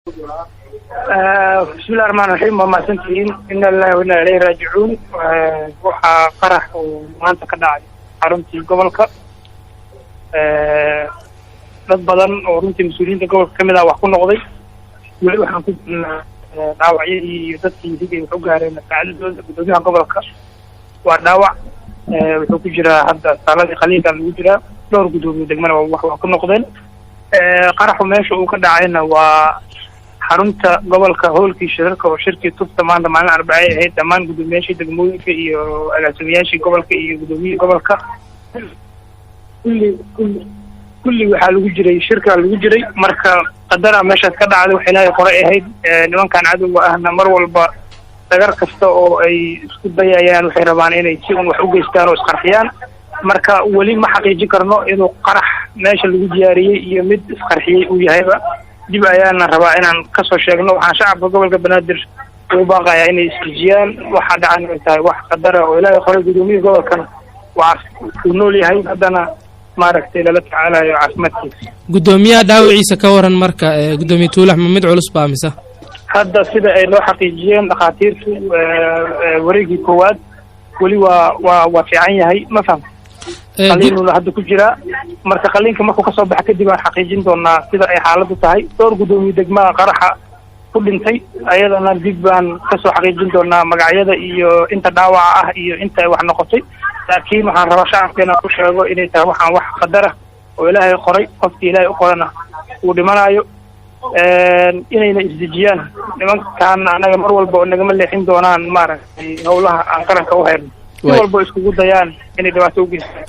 بسم الله الرحمن الرحيم وما سنتين إن الله وإنا إليه راجعون وحا قرح ومانتا كداعي حرمتي قبلك dad badan oo runtii mas'uuliyiinta gobolka kamid ah wax ku noqday wali waxaan ku dhaawacyadii iyo dadkii higay wuxuu gaaray mas'aaladdooda gudoomiyaha gobolka waa dhaawac wuxuu ku jiraa hadda saaladii qaliinka lagu jiraa dhowr gudoomiye degmana wax ku noqdeen qaraxu meesha uu ka dhacayna waa xarunta gobolka howlkii shirarka oo shirkii tufta maanta maalin arbacay ahayd dhammaan gudoomiyaashii degmooyinka iyo agaasimayaashii gobolka iyo gudoomiyihii gobolka kulli waxaa lagu jiray shirka lagu jiray marka qadara meeshaas ka dhacday waxay ilaahay qoray ahayd nimankan cadowga ahna mar walba dagar kasta oo ay isku dayayaan waxay rabaan inay si un wax u geystaan oo isqarxiyaan marka weli ma xaqiijin karno inuu qarax meesha lagu diyaariyey iyo mid isqarxiyey uu yahayba dib ayaana rabaa inaan kasoo sheegno waxaan shacabka gobolka banaadir ugu baaqayaa inay isdejiyaan waxaa dhacan ay tahay wax qadara oo ilaahay qoray gudoomiyihii gobolkana waa uu nool yahay haddana maaragtay lala tacaalayo caafimaadkiisa gudoomiyaha dhaawaciisa ka waran marka gudoomiye tuulax ma mid culus baa mise hadda sida ay loo xaqiijiyeen dhakhaatiirtu wareegii koowaad weli waa fiican yahay ma faham qaliinuna hadda ku jiraa marka qaliinka markuu kasoo baxa kadib aan xaqiijin doonaa sida ay xaaladdu tahay dhowr gudoomiye degmaha qaraxa ku dhintay ayadana dib baan kasoo xaqiijin doonaa magacyada iyo inta dhaawaca ah iyo inta ay wax noqotay laakiin waxaan rabaa shacabkeena ku sheego inay tahay waxaan wax qadara oo ilaahay qoray qofkii ilaahay u qorana uu dhimanayo inayna isdejiyaan nimankan anaga mar walba oo nagama leexin doonaan maaragtay howlaha aan qaranka u hayno si walba iskugu dayaan inay dhibaato u geystaan